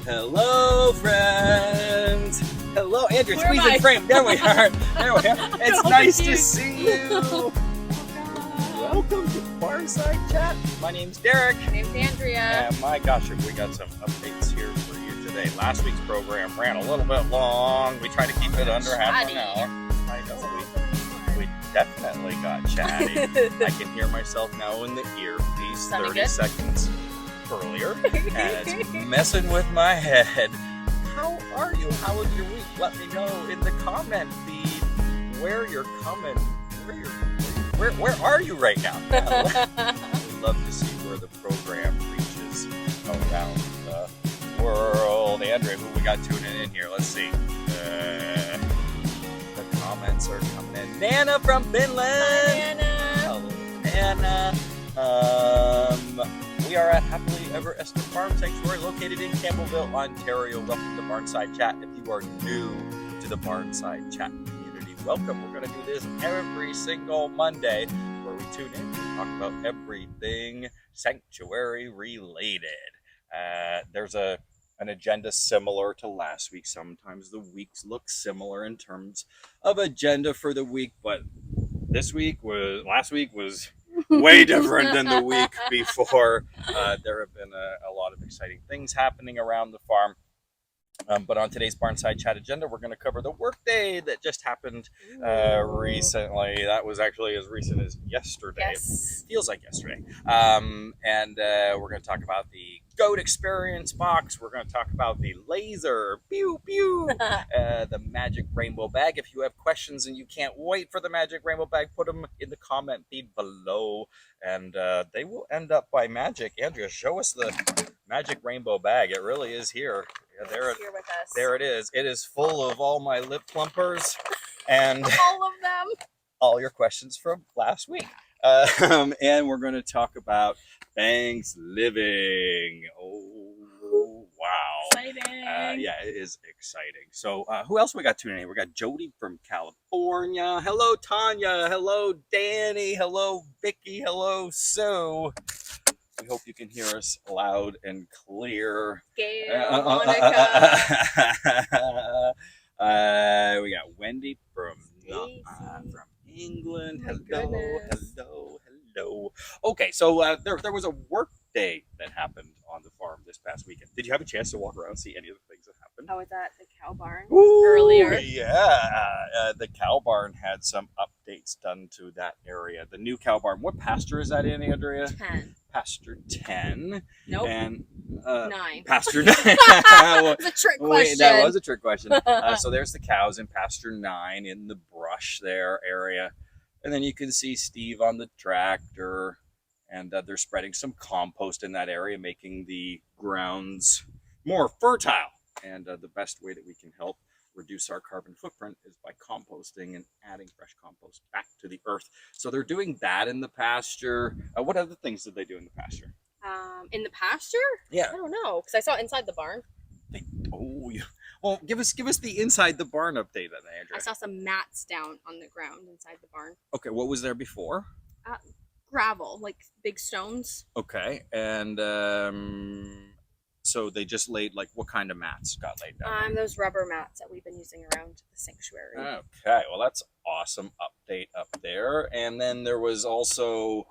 Hello, friends. Hello, Andrea. Where Squeeze am I? in frame. There we are. There we are. It's So nice to confused. see you. Welcome to Barnside Chat. My name's Derek. My name's Andrea. And my gosh, we got some updates here for you today. Last week's program ran a little bit long. We tried to keep it under half an hour. I know we definitely got chatty. I can hear myself now in the earpiece Sounding 30 good? seconds earlier, and it's messing with my head. How are you? How was your week? Let me know in the comment feed where you're coming. Where are you right now? We'd love to see where the program reaches around the world. Andrea, who we got tuning in here? Let's see. The comments are coming in. Nana from Finland. Hi, Nana. Hello, Nana. We are at Happily Ever Esther Farm Sanctuary located in Campbellville, Ontario. Welcome to Barnside Chat. If you are new to the Barnside Chat community, welcome. We're going to do this every single Monday where we tune in and talk about everything sanctuary related. There's an agenda similar to last week. Sometimes the weeks look similar in terms of agenda for the week, but last week was way different than the week before. There have been a lot of exciting things happening around the farm. But on today's Barnside Chat agenda, we're going to cover the workday that just happened recently. That was actually as recent as yesterday. Yes. Feels like yesterday. And we're going to talk about the goat experience box. We're going to talk about the laser, pew, pew, the magic rainbow bag. If you have questions and you can't wait for the magic rainbow bag, put them in the comment feed below, and they will end up by magic. Andrea, show us the magic rainbow bag. It really is here. Yeah, Here with us. there it is. It is full of all my lip plumpers and All of them. all your questions from last week. And we're going to talk about Thanksgiving. Oh, wow. Exciting. Yeah, it is exciting. So who else we got tuning in? We got Jody from California. Hello, Tanya. Hello, Danny. Hello, Vicky. Hello, Sue. We hope you can hear us loud and clear. Gail, Monica. We got Wendy from England. My Hello, goodness. hello. Okay, so there was a work day that happened on the farm this past weekend. Did you have a chance to walk around and see any of the things that happened? I was at the cow barn Ooh, earlier. Yeah, the cow barn had some updates done to that area. The new cow barn. What pasture is that in, Andrea? 10. Pasture 10. Nope. And 9. Pasture 9. That was a trick question. Wait, that was a trick question. So there's the cows in pasture 9 in the brush there area. And then you can see Steve on the tractor. And they're spreading some compost in that area, making the grounds more fertile. And the best way that we can help reduce our carbon footprint is by composting and adding fresh compost back to the earth. So they're doing that in the pasture. What other things did they do in the pasture? In the pasture? Yeah. I don't know, because I saw it inside the barn. Yeah. Well, give us the inside the barn update then, Andrea. I saw some mats down on the ground inside the barn. Okay, what was there before? Gravel, like big stones. Okay, and so they just laid, like, what kind of mats got laid down? Those rubber mats that we've been using around the sanctuary. Okay, well, that's awesome update up there. And then there was also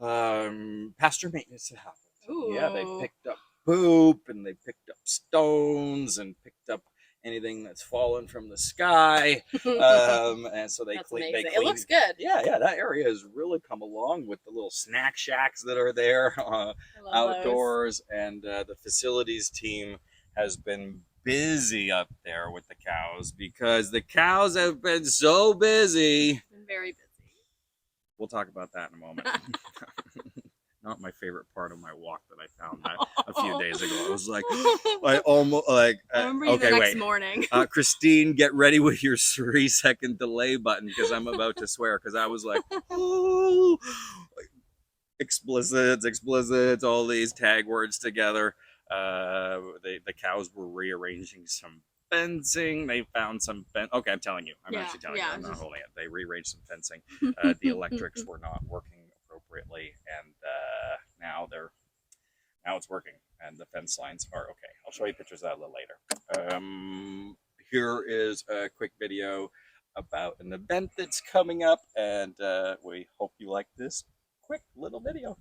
pasture maintenance that happened. Ooh. Yeah, they picked up poop and they picked up stones and picked up anything that's fallen from the sky. And so they That's cleaned. amazing. It looks good. Yeah, that area has really come along with the little snack shacks that are there I love outdoors, and the facilities team has been busy up there with the cows because the cows have been so busy. those. Been very busy. We'll talk about that in a moment. Not my favorite part of my walk that I found that a few days ago. I was like, I almost like. I remember you the next morning. Christine, get ready with your 3-second delay button because I'm about to swear. Because I was like, oh, explicits, all these tag words together. The cows were rearranging some fencing. They found some okay, I'm telling you. I'm actually telling you. I'm not holding it. They rearranged some fencing. The electrics were not working appropriately, and now it's working. and the fence lines are okay. I'll show you pictures of that a little later. Here is a quick video about an event that's coming up, and we hope you like this quick little video.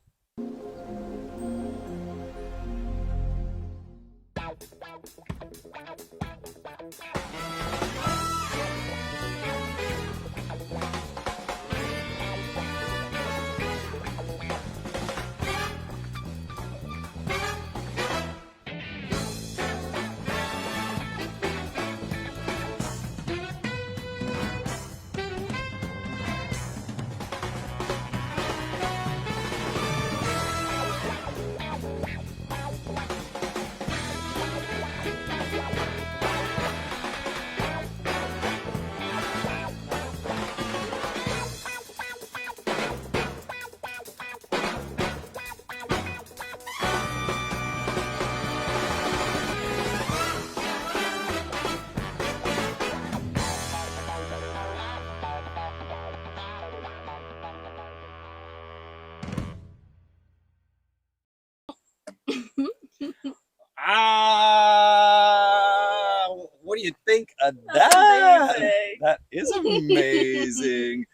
What do you think of that? Amazing. That is amazing.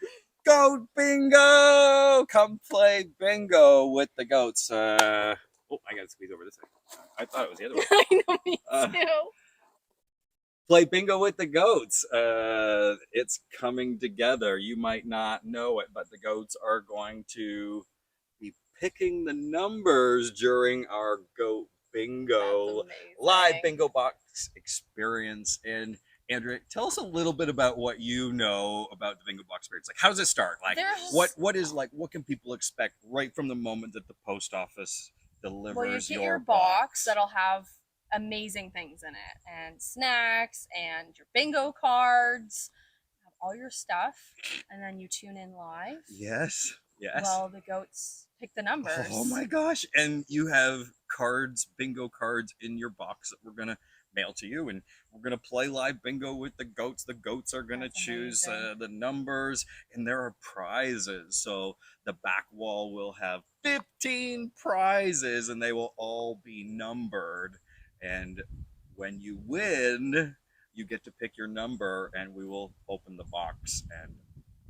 Goat bingo! Come play bingo with the goats. Oh, I gotta squeeze over this way. I thought it was the other way. I know, me too. Play bingo with the goats. It's coming together. You might not know it, but the goats are going to be picking the numbers during our goat bingo live bingo box experience. And Andrea, tell us a little bit about what you know about the bingo box experience. Like, how does it start? Like, what can people expect right from the moment that the post office delivers well, you get your your box that'll have amazing things in it, and snacks, and your bingo cards, have all your stuff, and then you tune in live. Yes. Well, the goats pick the numbers. Oh my gosh. And you have cards, bingo cards in your box that we're going to mail to you, and we're going to play live bingo with the goats. The goats are going to choose the numbers, and there are prizes. So the back wall will have 15 prizes, and they will all be numbered. And when you win, you get to pick your number, and we will open the box and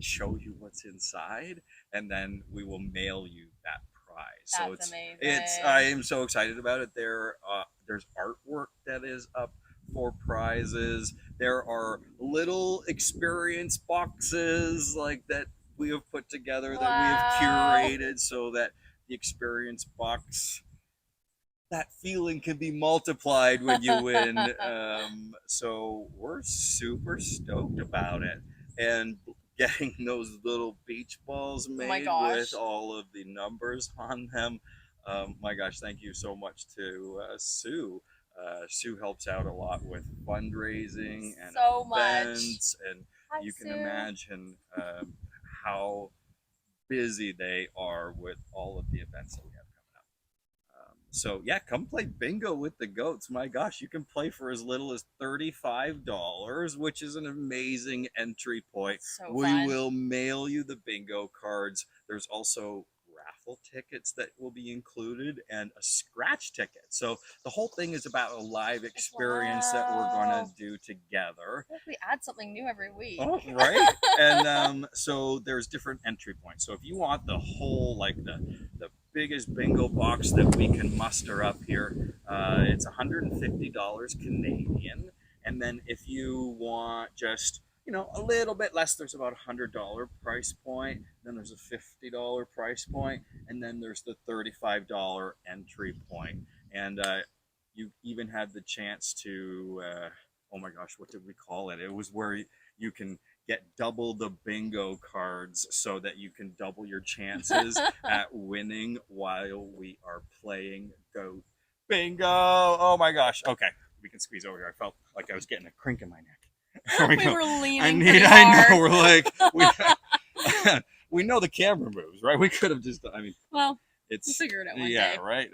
show you what's inside, and then we will mail you that prize. That's amazing. I am so excited about it. There's artwork that is up for prizes. There are little experience boxes like that we have put together, that we have curated, so that the experience box, that feeling can be multiplied when you win. So we're super stoked about it. And getting those little beach balls made with all of the numbers on them. My gosh, thank you so much to Sue. Sue helps out a lot with fundraising and events, and you can imagine how busy they are with all of the events that we have coming up. So yeah, come play bingo with the goats. My gosh, you can play for as little as $35, which is an amazing entry point. We will mail you the bingo cards. There's also raffle tickets that will be included, and a scratch ticket. So the whole thing is about a live experience that we're going to do together. I feel like we add something new every week. Oh, right. And so there's different entry points. So if you want the whole, like the biggest bingo box that we can muster up here, it's $150 Canadian. And then if you want just, a little bit less, there's about a $100 price point. Then there's a $50 price point, and then there's the $35 entry point. And you even had the chance to, oh my gosh, what did we call it? It was where you can get double the bingo cards, so that you can double your chances at winning while we are playing Goat Bingo. Oh my gosh. Okay, we can squeeze over here. I felt like I was getting a crink in my neck. We were leaning I know. We're like, we know the camera moves, right? We could have just, we'll figure it out one day. Yeah, right.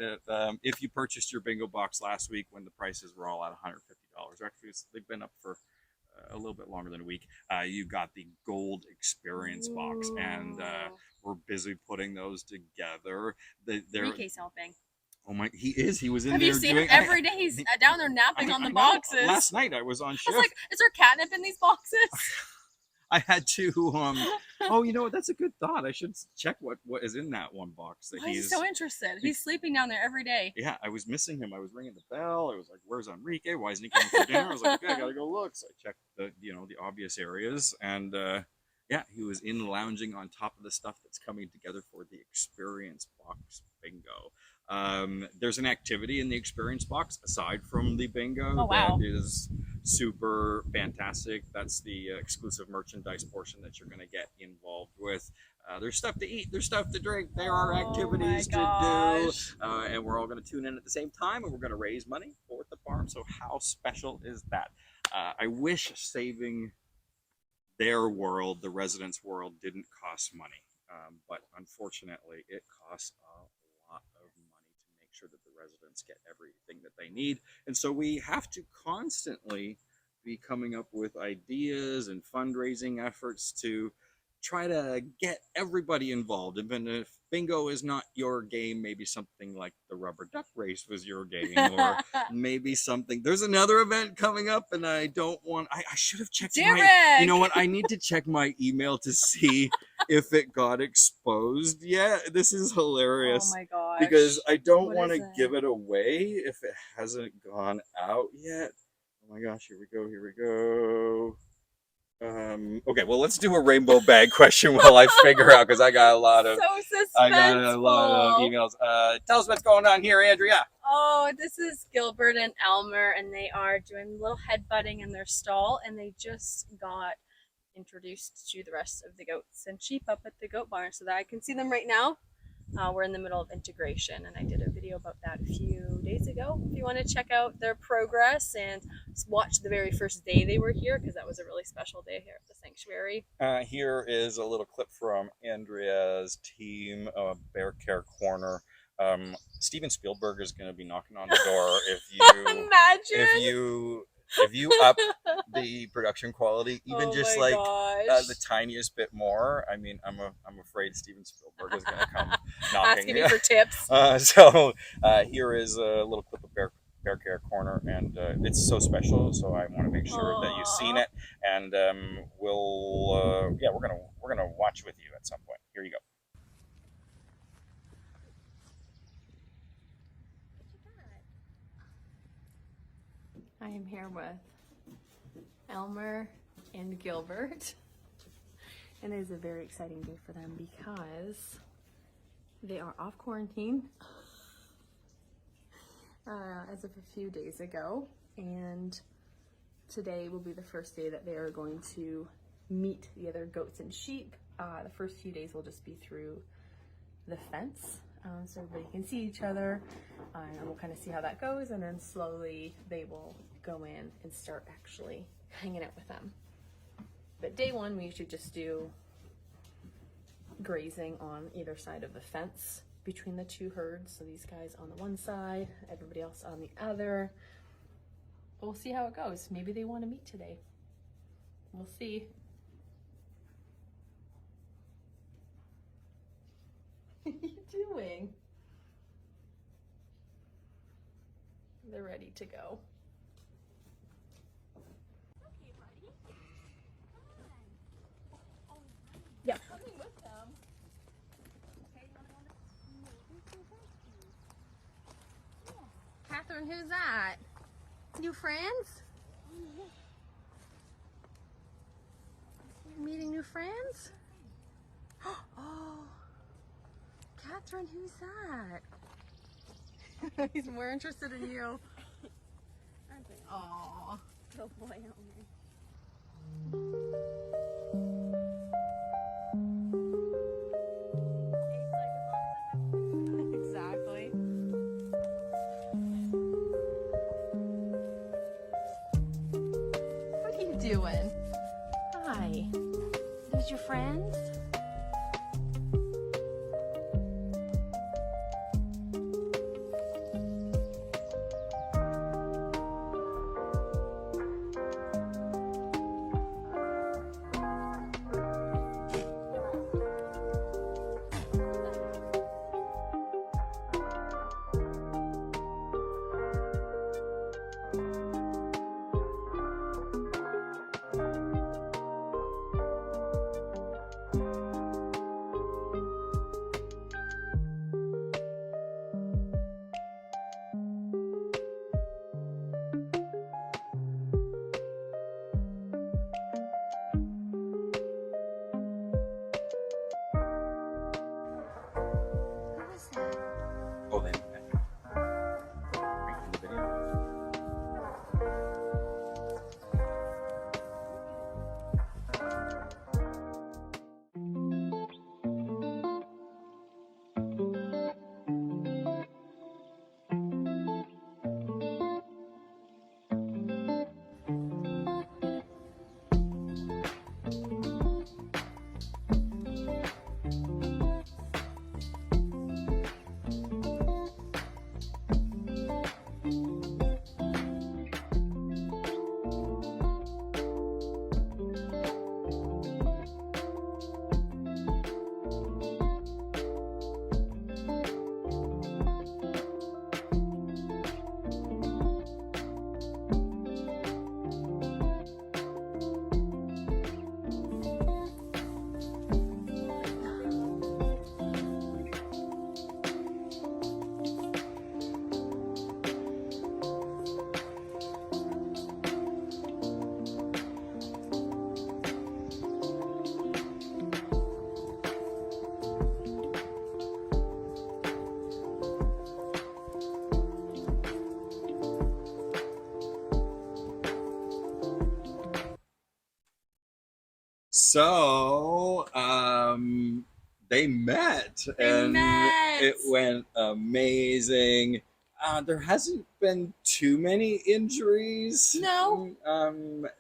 If you purchased your bingo box last week when the prices were all at $150, actually they've been up for a little bit longer than a week, you got the gold experience box, and we're busy putting those together. Three-case helping. Oh my, he is. He was in Have there you seen doing him every day? He's down there napping on the I know. boxes. Last night I was on I shift. was like, is there catnip in these boxes? I had to. Oh, you know what? That's a good thought. I should check what is in that one box. That Why is he so interested? He's sleeping down there every day. Yeah, I was missing him. I was ringing the bell. I was like, "Where's Enrique? Why isn't he coming for dinner?" I was like, "Okay, I gotta go look." So I checked the obvious areas, and yeah, he was in lounging on top of the stuff that's coming together for the experience box bingo. There's an activity in the experience box aside from the bingo that is super fantastic. That's the exclusive merchandise portion that you're going to get involved with. There's stuff to eat, there's stuff to drink, there are activities to do, and we're all going to tune in at the same time, and we're going to raise money for the farm. So how special is that? I wish saving their world, the residents' world, didn't cost money, but unfortunately it costs a lot of money to make sure that the residents get everything that they need. And so we have to constantly be coming up with ideas and fundraising efforts to try to get everybody involved. Even if bingo is not your game, maybe something like the rubber duck race was your game, or maybe something. There's another event coming up, and I don't want. I should have checked my. You know what? I need to check my email to see if it got exposed. Yeah, this is hilarious. Oh my gosh! Because I don't want to give it away if it hasn't gone out yet. Oh my gosh! Here we go. Here we go. Okay, well, let's do a rainbow bag question while I figure out, because I got a lot of emails. Tell us what's going on here, Andrea. Oh, this is Gilbert and Elmer, and they are doing a little headbutting in their stall, and they just got introduced to the rest of the goats and sheep up at the goat barn, so that I can see them right now. We're in the middle of integration, and I did a video about that a few days ago. If you want to check out their progress and watch the very first day they were here, because that was a really special day here at the sanctuary. Here is a little clip from Andrea's team, Bear Care Corner. Steven Spielberg is going to be knocking on the door if you imagine if you up the production quality even just like the tiniest bit more. I mean, I'm afraid Steven Spielberg is going to come knocking, asking me for tips. So here is a little clip of Bear Care Corner, and it's so special, so I want to make sure that you've seen it, and we'll we're gonna watch with you at some point. Here you go. I am here with Elmer and Gilbert, and it is a very exciting day for them because they are off quarantine as of a few days ago, and today will be the first day that they are going to meet the other goats and sheep. The first few days will just be through the fence, so everybody can see each other, and we'll kind of see how that goes, and then slowly they will go in and start actually hanging out with them. But day one, we usually just do grazing on either side of the fence between the two herds. So these guys on the one side, everybody else on the other. We'll see how it goes. Maybe they want to meet today. We'll see. What are you doing? They're ready to go. Okay, buddy. Come on. Yeah. Coming with them. Okay, you want to go on this? Catherine, who's that? New friends? You're meeting new friends? Oh, Catherine, who's that? He's more interested in you. Aww. Good boy, exactly. What are you doing? Hi. Those your friends? So, they met, and it went amazing. There hasn't been too many injuries. No.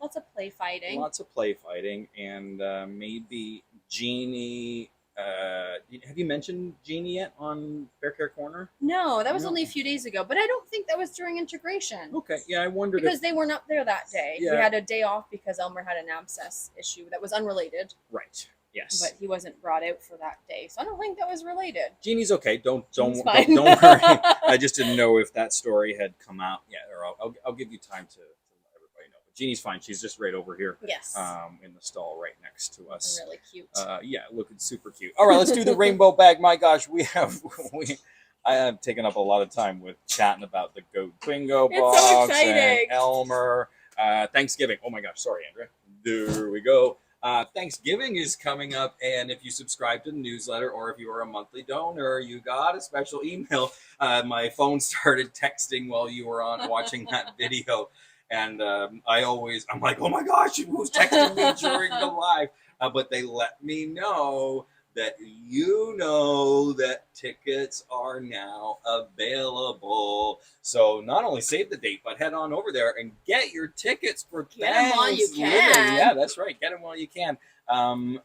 Lots of play fighting. Lots of play fighting, and maybe Jeannie. Have you mentioned Jeannie yet on Bear Care Corner? No, that was only a few days ago, but I don't think that was during integration. Okay, yeah, I wondered because they weren't up there that day. Yeah. We had a day off because Elmer had an abscess issue that was unrelated. Right. Yes. But he wasn't brought out for that day, so I don't think that was related. Jeannie's okay. Don't worry. I just didn't know if that story had come out yet, or I'll give you time to let everybody know. But Jeannie's fine. She's just right over here. Yes. In the stall right next to us. Really cute. Yeah, looking super cute. All right, let's do the rainbow bag. My gosh, I have taken up a lot of time with chatting about the goat bingo box. It's so exciting. And Elmer. Thanksgiving. Oh my gosh, sorry, Andrea. There we go. Thanksgiving is coming up, and if you subscribe to the newsletter or if you are a monthly donor, you got a special email. My phone started texting while you were on watching that video, and I'm like, oh my gosh, who's texting me during the live? But they let me know that that tickets are now available. So not only save the date, but head on over there and get your tickets for Get them while you Thanksgiving. can. Yeah, that's right. Get them while you can. I'd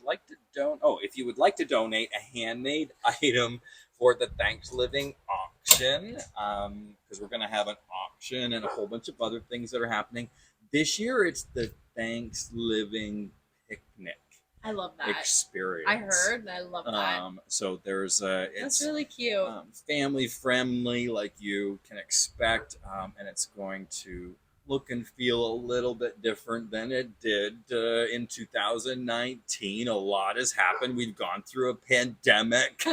like to donate. Oh, if you would like to donate a handmade item for the Thanksgiving auction, because we're going to have an auction and a whole bunch of other things that are happening. This year, it's the Thanksgiving picnic. I love that experience. I heard. I love that. So there's that's really cute. Family friendly, like you can expect, and it's going to look and feel a little bit different than it did in 2019. A lot has happened. We've gone through a pandemic.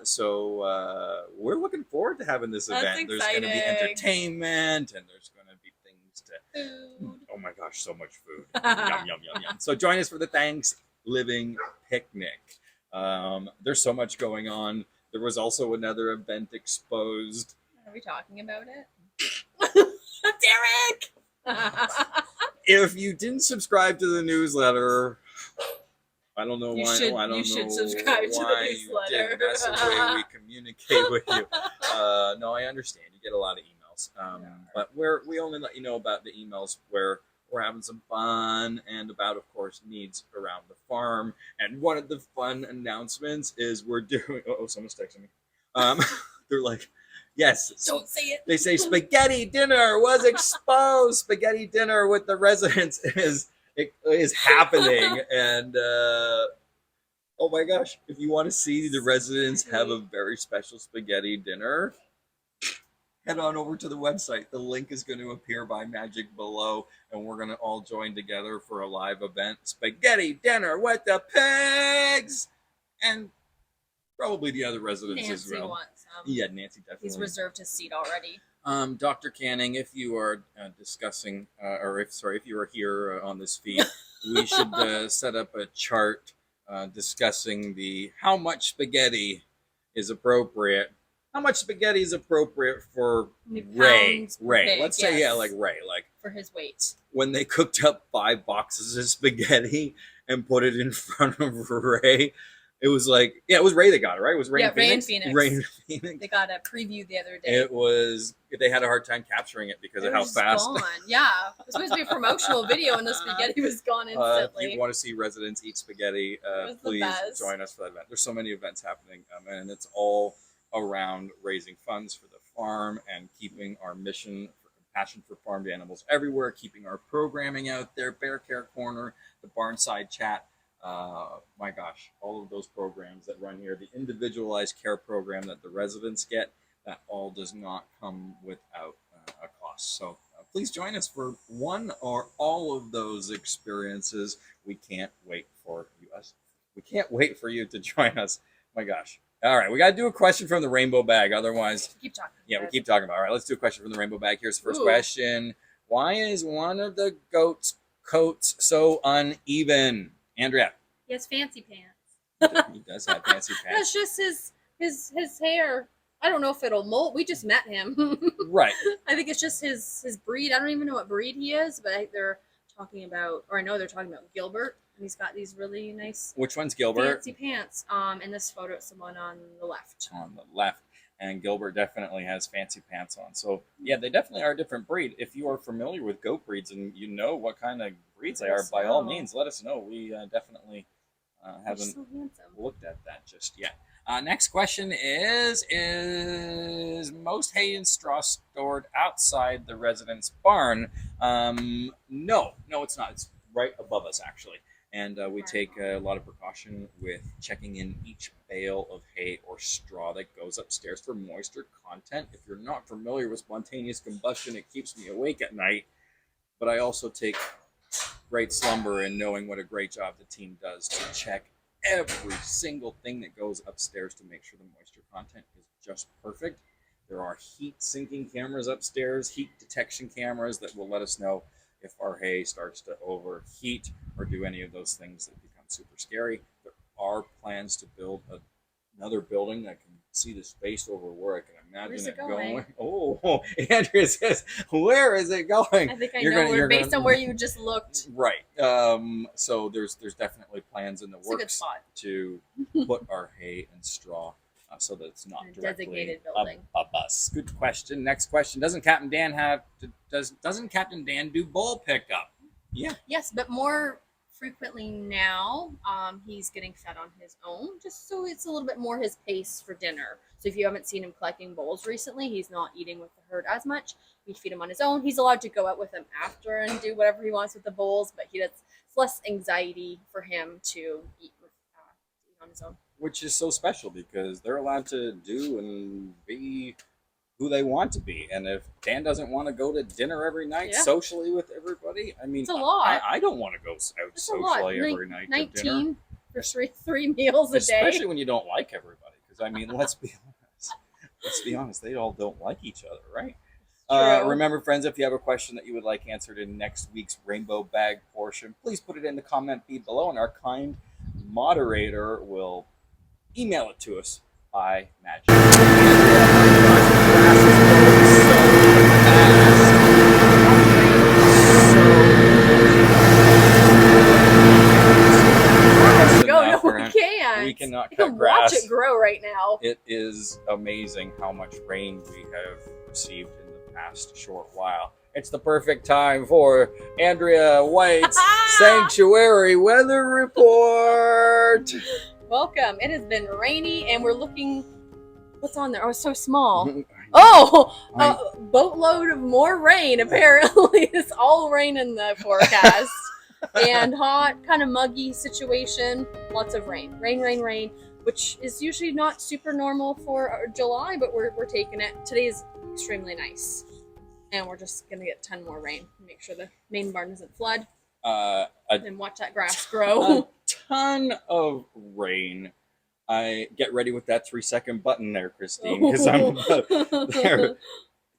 So we're looking forward to having this event. That's There's going to be entertainment, and there's going to be things to food. Oh my gosh, so much food. Yum, yum, yum, yum. So join us for the Thanksgiving picnic. There's so much going on. There was also another event exposed. Are we talking about it? Derek! If you didn't subscribe to the newsletter, I don't know why. You should subscribe to the newsletter. That's the way we communicate with you. No, I understand. You get a lot of emails. But we only let you know about the emails where we're having some fun and about, of course, needs around the farm. And one of the fun announcements is we're doing... Oh, someone's texting me. They're like, yes. Don't say it. They say spaghetti dinner was exposed. Spaghetti dinner with the residents is happening. And oh my gosh, if you want to see the residents have a very special spaghetti dinner, head on over to the website. The link is going to appear by magic below, and we're going to all join together for a live event. Spaghetti dinner with the pigs! And probably the other residents as well. Nancy wants some. Yeah, Nancy definitely. He's reserved his seat already. Dr. Canning, if you are discussing, if you are here on this feed, we should set up a chart discussing how much spaghetti is appropriate. How much spaghetti is appropriate for Ray? Let's say, like Ray. Like for his weight. When they cooked up 5 boxes of spaghetti and put it in front of Ray, it was like, it was Ray that got it, right? It was Ray and Phoenix? Ray and Phoenix. They got a preview the other day. They had a hard time capturing it because of how fast. Gone. Yeah. It was supposed to be a promotional video and the spaghetti was gone instantly. If you want to see residents eat spaghetti, please join us for that event. There's so many events happening, and it's all around raising funds for the farm and keeping our mission for compassion for farmed animals everywhere, keeping our programming out there, Bear Care Corner, the Barnside Chat. My gosh, all of those programs that run here, the individualized care program that the residents get, that all does not come without a cost. So please join us for one or all of those experiences. We can't wait for you. We can't wait for you to join us. My gosh. All right, we got to do a question from the rainbow bag. Otherwise, keep talking. Yeah, we keep talking about it. All right, let's do a question from the rainbow bag. Here's the first question. Why is one of the goats' coats so uneven? Andrea. He has fancy pants. He does have fancy pants. That's just his hair. I don't know if it'll molt. We just met him. Right. I think it's just his breed. I don't even know what breed he is, but they're talking about, or I know they're talking about Gilbert, and he's got these really nice Which one's Gilbert? fancy pants. In this photo, it's someone on the left. On the left. And Gilbert definitely has fancy pants on. So, yeah, they definitely are a different breed. If you are familiar with goat breeds and you know what kind of breeds they are, by all means, let us know. We definitely haven't looked at that just yet. Next question is most hay and straw stored outside the residence barn? No, it's not. It's right above us, actually. And we take a lot of precaution with checking in each bale of hay or straw that goes upstairs for moisture content. If you're not familiar with spontaneous combustion, it keeps me awake at night. But I also take great slumber in knowing what a great job the team does to check every single thing that goes upstairs to make sure the moisture content is just perfect. There are heat sinking cameras upstairs, heat detection cameras that will let us know if our hay starts to overheat or do any of those things that become super scary. There are plans to build another building that can see the space over where I can imagine it going. Oh, Andrea says, where is it going? I think I know based on where you just looked. Right. So there's definitely plans in the works to put our hay and straw so that it's not directly designated building. A bus. Good question. Next question. Doesn't Captain Dan do bull pickup? Yeah. Yes, but more frequently now. He's getting fed on his own, just so it's a little bit more his pace for dinner. So if you haven't seen him collecting bulls recently, he's not eating with the herd as much. We feed him on his own. He's allowed to go out with them after and do whatever he wants with the bulls, but it's less anxiety for him to eat on his own. Which is so special because they're allowed to do and be who they want to be. And if Dan doesn't want to go to dinner every night socially with everybody, I mean, it's a lot. I don't want to go out socially every night 19 to dinner. For three meals a day. Especially when you don't like everybody. Because, I mean, let's be honest, they all don't like each other, right? Remember, friends, if you have a question that you would like answered in next week's Rainbow Bag portion, please put it in the comment feed below, and our kind moderator will email it to us by magic. We cannot cut grass. Watch it grow right now. It is amazing how much rain we have received in the past short while. It's the perfect time for Andrea White's Sanctuary Weather Report. Welcome. It has been rainy, and we're looking. What's on there? Oh, it's so small. A boatload of more rain. Apparently, it's all rain in the forecast. And hot, kind of muggy situation. Lots of rain, which is usually not super normal for July, but we're taking it. Today is extremely nice, and we're just gonna get a ton more rain. Make sure the main barn doesn't flood, and watch that grass grow. A ton of rain. I get ready with that 3-second button there, Christine, because there's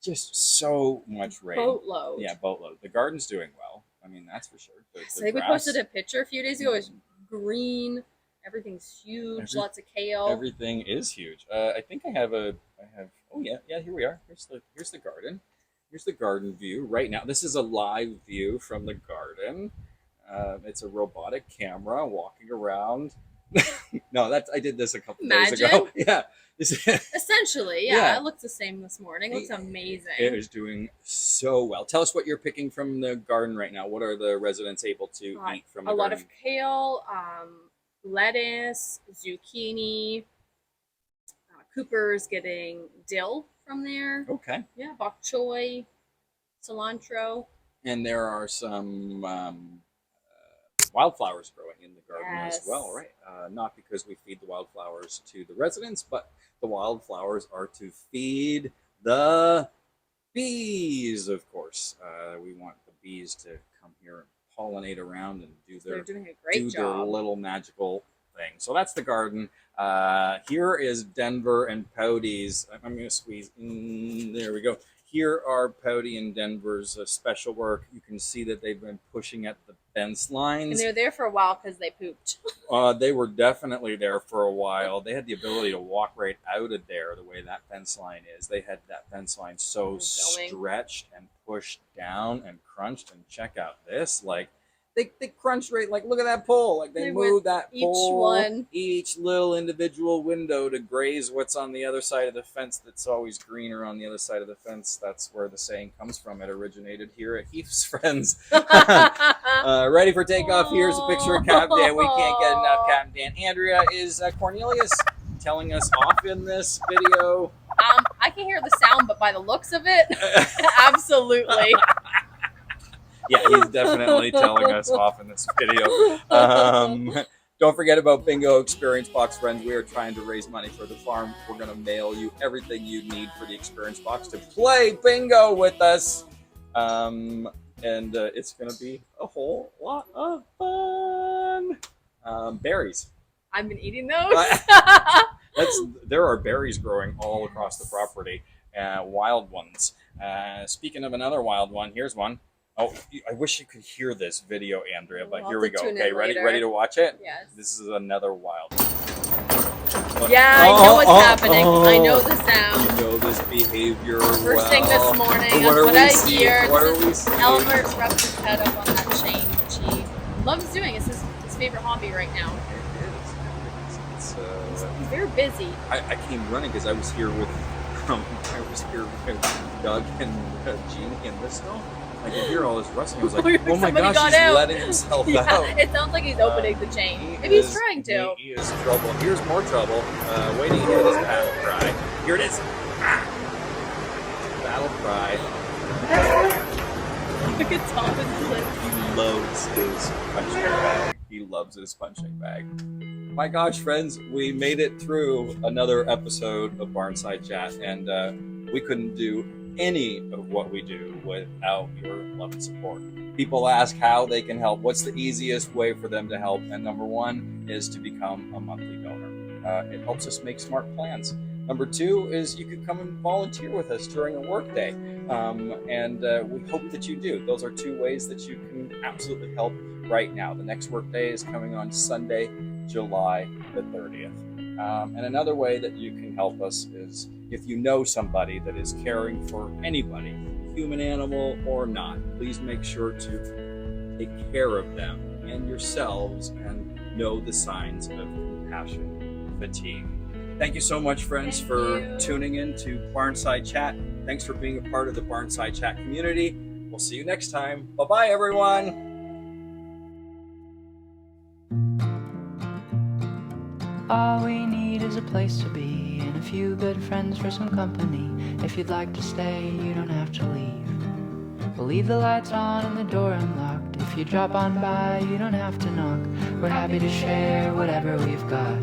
just so much rain. Boatload. Yeah, boatload. The garden's doing well. I mean, that's for sure. So we posted a picture a few days ago. It was green. Everything's huge. Lots of kale. Everything is huge. I think I have. Oh yeah. Here we are. Here's the garden. Here's the garden view right now. This is a live view from the garden. It's a robotic camera walking around. No, I did this a couple days ago. Yeah. Essentially, yeah. It looks the same this morning. It looks amazing. It is doing so well. Tell us what you're picking from the garden right now. What are the residents able to eat from the garden? A lot of kale, lettuce, zucchini. Cooper's getting dill from there. Okay. Yeah, bok choy, cilantro. And there are some wildflowers growing in the garden as well, right? Not because we feed the wildflowers to the residents, but the wildflowers are to feed the bees, of course. We want the bees to come here and pollinate around and do their little magical thing. So that's the garden. Here is Denver and Pouty's. I'm going to squeeze in. There we go. Here are Pouty and Denver's special work. You can see that they've been pushing at the fence lines. And they were there for a while because they pooped. They were definitely there for a while. They had the ability to walk right out of there the way that fence line is. They had that fence line so stretched and pushed down and crunched. And check out this, like they crunch right, like look at that pole, like they move that pole, each little individual window to graze what's on the other side of the fence. That's always greener on the other side of the fence. That's where the saying comes from. It originated here at Heath's Friends. Ready for takeoff. Here's a picture of Captain Dan. We can't get enough Captain Dan. Andrea, is Cornelius telling us off in this video? I can hear the sound, but by the looks of it, absolutely. Yeah, he's definitely telling us off in this video. Don't forget about Bingo Experience Box, friends. We are trying to raise money for the farm. We're going to mail you everything you need for the Experience Box to play bingo with us. And it's going to be a whole lot of fun. Berries. I've been eating those. There are berries growing all across the property, wild ones. Speaking of another wild one, here's one. Oh, I wish you could hear this video, Andrea, but here we go. Okay, ready to watch it? Yes. This is another wild. Yeah, I know what's happening. I know the sound. You know this behavior. First thing this morning, that's what I hear. This is Elmer's rubbed his head up on that chain, which he loves doing. It's his favorite hobby right now. It is. He's very busy. I came running because I was here with Doug and Jeannie in the snow. I could hear all this rustling. I was like, oh my gosh, he's letting himself out. It sounds like he's opening the chain. Maybe he's trying to. He is trouble. Here's more trouble. Waiting to hear this battle cry. Here it is. Battle cry. Look at Thomas' lips. He loves his punching bag. He loves his punching bag. My gosh, friends, we made it through another episode of Barnside Chat, and we couldn't do any of what we do without your love and support. People ask how they can help. What's the easiest way for them to help? And number one is to become a monthly donor. It helps us make smart plans. Number two is you could come and volunteer with us during a work day. And we hope that you do. Those are two ways that you can absolutely help right now. The next work day is coming on Sunday, July the 30th. And another way that you can help us is if you know somebody that is caring for anybody, human, animal, or not, please make sure to take care of them and yourselves and know the signs of compassion fatigue. Thank you so much, friends, for tuning in to Barnside Chat. Thanks for being a part of the Barnside Chat community. We'll see you next time. Bye-bye, everyone. All we need is a place to be and a few good friends for some company. If you'd like to stay, you don't have to leave. We'll leave the lights on and the door unlocked. If you drop on by, you don't have to knock. We're happy to share whatever we've got.